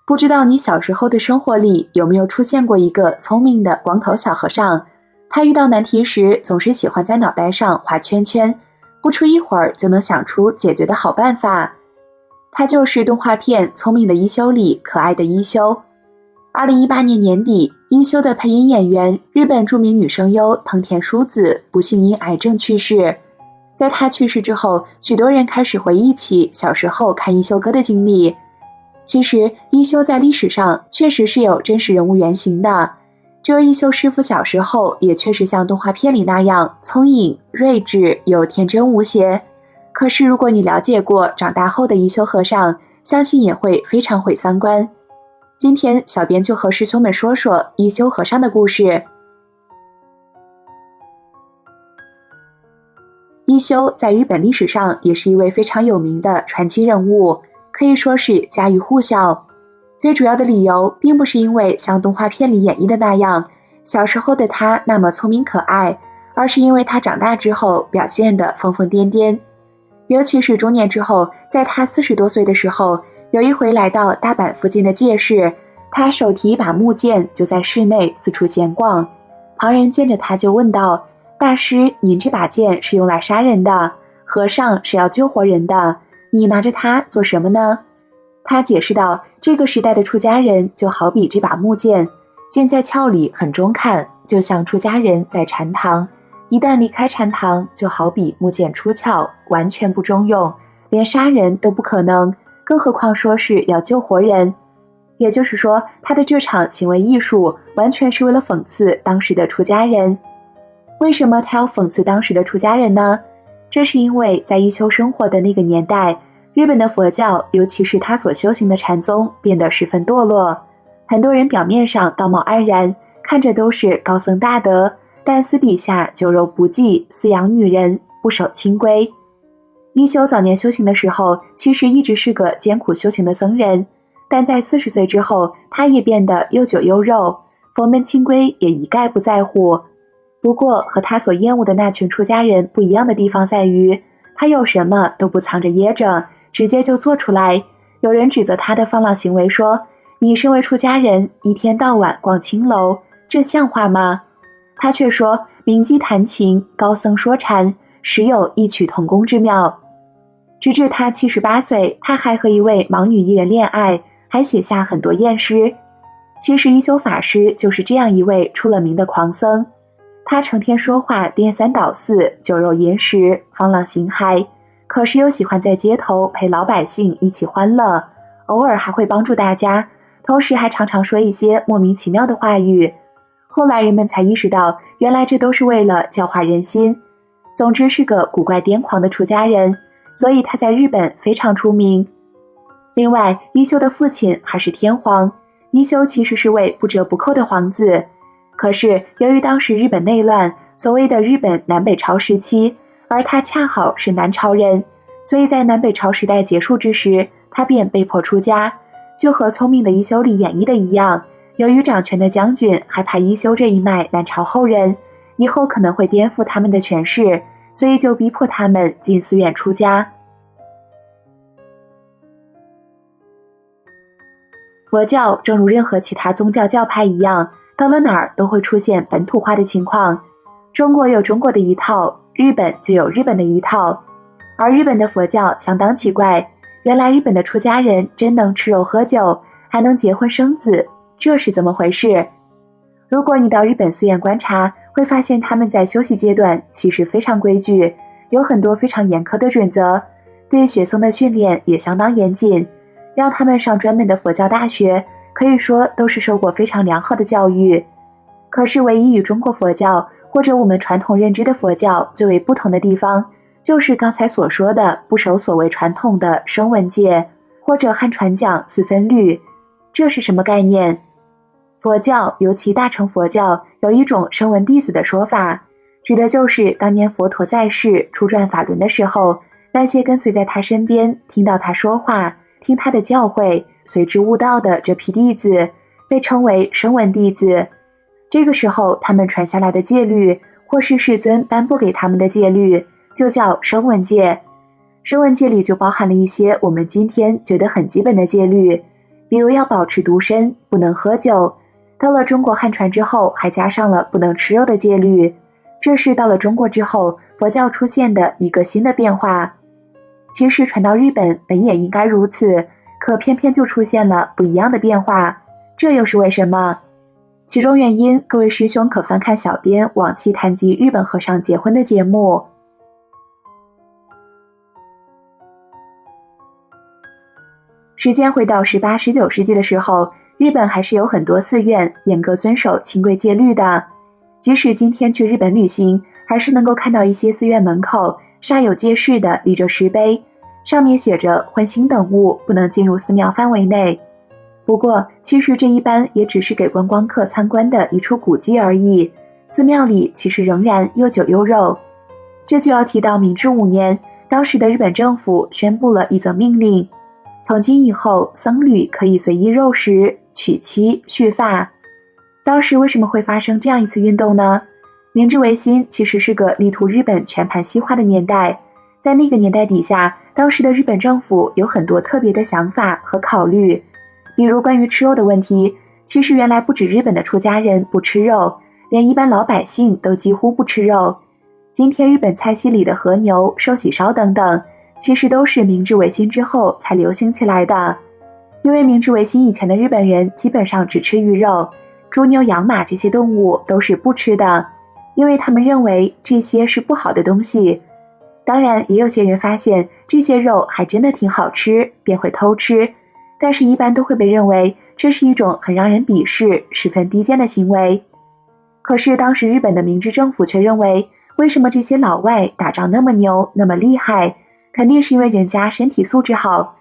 不知道你小时候的生活里有没有出现过一个聪明的光头小和尚？他遇到难题时总是喜欢在脑袋上画圈圈，不出一会儿就能想出解决的好办法。他就是动画片《聪明的一休》里可爱的一休。2018年年底，一休的配音演员、日本著名女声优藤田淑子不幸因癌症去世。在她去世之后，许多人开始回忆起小时候看一休哥的经历。其实，一休在历史上确实是有真实人物原型的。这位一休师傅小时候也确实像动画片里那样聪颖、睿智又天真无邪。可是，如果你了解过长大后的一休和尚，相信也会非常毁三观。今天，小编就和师兄们说说一休和尚的故事。一休在日本历史上也是一位非常有名的传奇人物，可以说是家喻户晓。最主要的理由并不是因为像动画片里演绎的那样，小时候的他那么聪明可爱，而是因为他长大之后表现得疯疯癫癫。尤其是中年之后，在他40多岁的时候，有一回来到大阪附近的街市，他手提一把木剑就在市内四处闲逛。旁人见着他就问道：“大师，您这把剑是用来杀人的，和尚是要救活人的，你拿着它做什么呢？”他解释道：“这个时代的出家人就好比这把木剑，剑在鞘里很中看，就像出家人在禅堂，一旦离开禅堂，就好比木剑出鞘，完全不中用，连杀人都不可能，更何况说是要救活人。”也就是说，他的这场行为艺术完全是为了讽刺当时的出家人。为什么他要讽刺当时的出家人呢？这是因为在一休生活的那个年代，日本的佛教，尤其是他所修行的禅宗，变得十分堕落。很多人表面上道貌岸然，看着都是高僧大德，但私底下酒肉不忌，饲养女人，不守清规。一休早年修行的时候，其实一直是个艰苦修行的僧人，但在40岁之后，他也变得又酒又肉，佛门清规也一概不在乎。不过和他所厌恶的那群出家人不一样的地方在于，他有什么都不藏着掖着，直接就做出来。有人指责他的放浪行为说：“你身为出家人，一天到晚逛青楼，这像话吗？”他却说：“名妓弹琴，高僧说禅，实有异曲同工之妙。”直至他78岁，他还和一位盲女艺人恋爱，还写下很多艳诗。其实一休法师就是这样一位出了名的狂僧，他成天说话颠三倒四，酒肉饮食，放浪形骸，可是又喜欢在街头陪老百姓一起欢乐，偶尔还会帮助大家，同时还常常说一些莫名其妙的话语。后来人们才意识到，原来这都是为了教化人心。总之是个古怪癫狂的出家人，所以他在日本非常出名。另外，一休的父亲还是天皇，一休其实是位不折不扣的皇子。可是由于当时日本内乱，所谓的日本南北朝时期，而他恰好是南朝人，所以在南北朝时代结束之时，他便被迫出家。就和聪明的一休里演绎的一样，由于掌权的将军害怕一休这一脉南朝后人以后可能会颠覆他们的权势，所以就逼迫他们进寺院出家。佛教正如任何其他宗教教派一样，到了哪儿都会出现本土化的情况。中国有中国的一套，日本就有日本的一套。而日本的佛教相当奇怪，原来日本的出家人真能吃肉喝酒，还能结婚生子，这是怎么回事？如果你到日本寺院观察，会发现他们在修习阶段其实非常规矩，有很多非常严苛的准则，对学僧的训练也相当严谨，让他们上专门的佛教大学，可以说都是受过非常良好的教育。可是唯一与中国佛教或者我们传统认知的佛教最为不同的地方，就是刚才所说的不守所谓传统的声闻戒，或者汉传讲四分律。这是什么概念？佛教，尤其大乘佛教，有一种声闻弟子的说法，指的就是当年佛陀在世初转法轮的时候，那些跟随在他身边，听到他说话，听他的教诲，随之悟道的这批弟子，被称为声闻弟子。这个时候他们传下来的戒律，或是世尊颁布给他们的戒律，就叫声闻戒。声闻戒里就包含了一些我们今天觉得很基本的戒律，比如要保持独身，不能喝酒。到了中国汉传之后，还加上了不能吃肉的戒律。这是到了中国之后，佛教出现的一个新的变化。其实传到日本本也应该如此，可偏偏就出现了不一样的变化，这又是为什么？其中原因，各位师兄可翻看小编往期谈及日本和尚结婚的节目。时间回到18、19世纪的时候，日本还是有很多寺院严格遵守清规戒律的。即使今天去日本旅行，还是能够看到一些寺院门口煞有介事地立着石碑，上面写着荤腥等物不能进入寺庙范围内。不过其实这一般也只是给观光客参观的一处古迹而已，寺庙里其实仍然又酒又肉。这就要提到明治5年，当时的日本政府宣布了一则命令，从今以后僧侣可以随意肉食、娶妻、蓄发。当时为什么会发生这样一次运动呢？明治维新其实是个力图日本全盘西化的年代，在那个年代底下，当时的日本政府有很多特别的想法和考虑。比如关于吃肉的问题，其实原来不止日本的出家人不吃肉，连一般老百姓都几乎不吃肉。今天日本菜系里的和牛、寿喜烧等等，其实都是明治维新之后才流行起来的。因为明治维新以前的日本人基本上只吃鱼肉，猪牛羊马这些动物都是不吃的，因为他们认为这些是不好的东西。当然也有些人发现这些肉还真的挺好吃，便会偷吃，但是一般都会被认为这是一种很让人鄙视、十分低贱的行为。可是当时日本的明治政府却认为，为什么这些老外打仗那么牛那么厉害，肯定是因为人家身体素质好。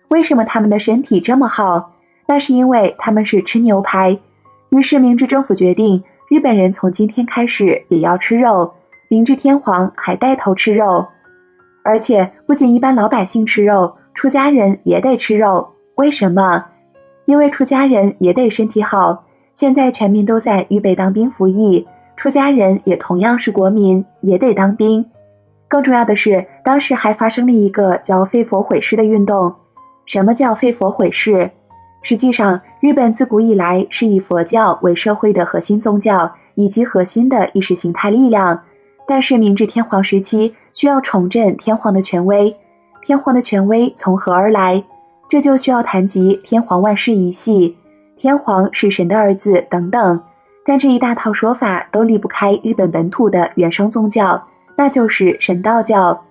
为什么他们的身体这么好？那是因为他们是吃牛排。于是明治政府决定，日本人从今天开始也要吃肉，明治天皇还带头吃肉。而且不仅一般老百姓吃肉，出家人也得吃肉。为什么？因为出家人也得身体好，现在全民都在预备当兵服役，出家人也同样是国民，也得当兵。更重要的是，当时还发生了一个叫废佛毁世的运动。什么叫废佛毁世？实际上，日本自古以来是以佛教为社会的核心宗教以及核心的意识形态力量，但是明治天皇时期需要重振天皇的权威。天皇的权威从何而来？这就需要谈及天皇万世一系，天皇是神的儿子等等。但这一大套说法都离不开日本本土的原生宗教，那就是神道教。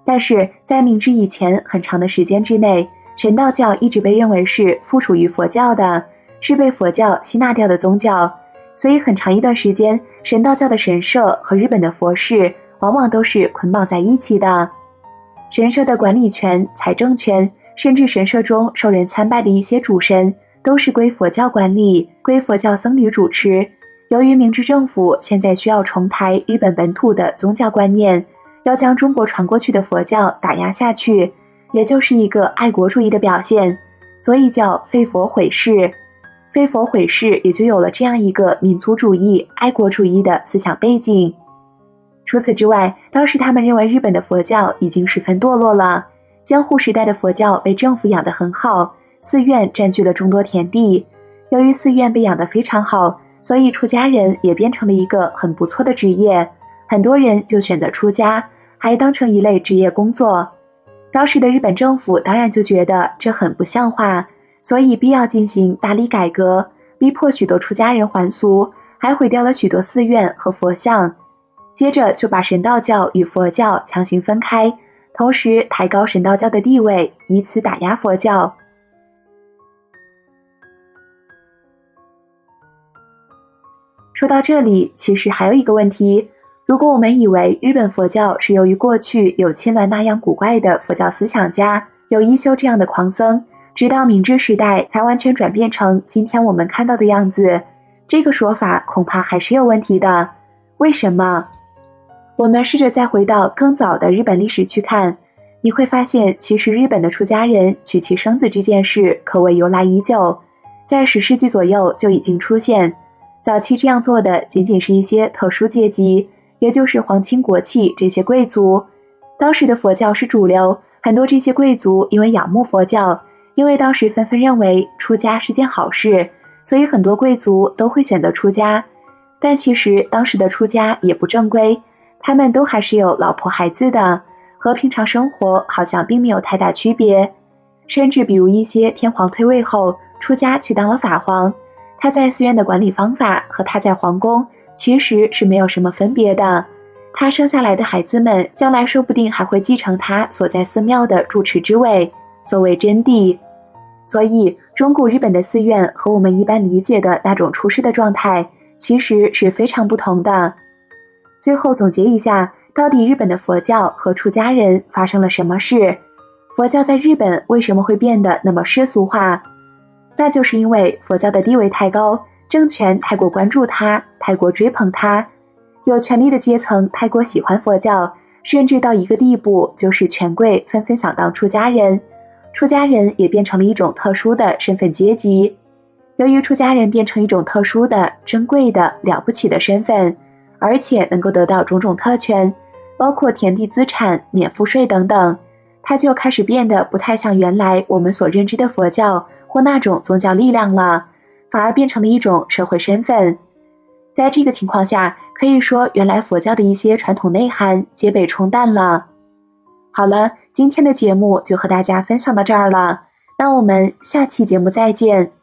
但是在明治以前很长的时间之内，神道教一直被认为是附属于佛教的，是被佛教吸纳掉的宗教，所以很长一段时间，神道教的神社和日本的佛事往往都是捆绑在一起的。神社的管理权、财政权，甚至神社中受人参拜的一些主神，都是归佛教管理，归佛教僧侣主持。由于明治政府现在需要重抬日本本土的宗教观念，要将中国传过去的佛教打压下去，也就是一个爱国主义的表现，所以叫废佛毁世。废佛毁世也就有了这样一个民族主义、爱国主义的思想背景。除此之外，当时他们认为日本的佛教已经十分堕落了，江户时代的佛教被政府养得很好，寺院占据了众多田地。由于寺院被养得非常好，所以出家人也变成了一个很不错的职业，很多人就选择出家，还当成一类职业工作。当时的日本政府当然就觉得这很不像话，所以必要进行大力改革，逼迫许多出家人还俗，还毁掉了许多寺院和佛像。接着就把神道教与佛教强行分开，同时抬高神道教的地位，以此打压佛教。说到这里，其实还有一个问题，如果我们以为日本佛教是由于过去有亲鸾那样古怪的佛教思想家，有一休这样的狂僧，直到明治时代才完全转变成今天我们看到的样子，这个说法恐怕还是有问题的。为什么？我们试着再回到更早的日本历史去看，你会发现其实日本的出家人娶妻生子这件事可谓由来已久，在10世纪左右就已经出现。早期这样做的仅仅是一些特殊阶级，也就是皇亲国戚这些贵族。当时的佛教是主流，很多这些贵族因为仰慕佛教，因为当时纷纷认为出家是件好事，所以很多贵族都会选择出家。但其实当时的出家也不正规，他们都还是有老婆孩子的，和平常生活好像并没有太大区别。甚至比如一些天皇退位后出家去当了法皇，他在寺院的管理方法和他在皇宫其实是没有什么分别的。他生下来的孩子们将来说不定还会继承他所在寺庙的住持之位，所谓真谛。所以中古日本的寺院和我们一般理解的那种出世的状态其实是非常不同的。最后总结一下，到底日本的佛教和出家人发生了什么事？佛教在日本为什么会变得那么世俗化？那就是因为佛教的地位太高，政权太过关注它，太过追捧它，有权力的阶层太过喜欢佛教，甚至到一个地步，就是权贵纷纷想当出家人，出家人也变成了一种特殊的身份阶级。由于出家人变成一种特殊的、珍贵的、了不起的身份，而且能够得到种种特权，包括田地资产、免赋税等等，它就开始变得不太像原来我们所认知的佛教或那种宗教力量了，反而变成了一种社会身份。在这个情况下，可以说原来佛教的一些传统内涵皆被冲淡了。好了，今天的节目就和大家分享到这儿了，那我们下期节目再见。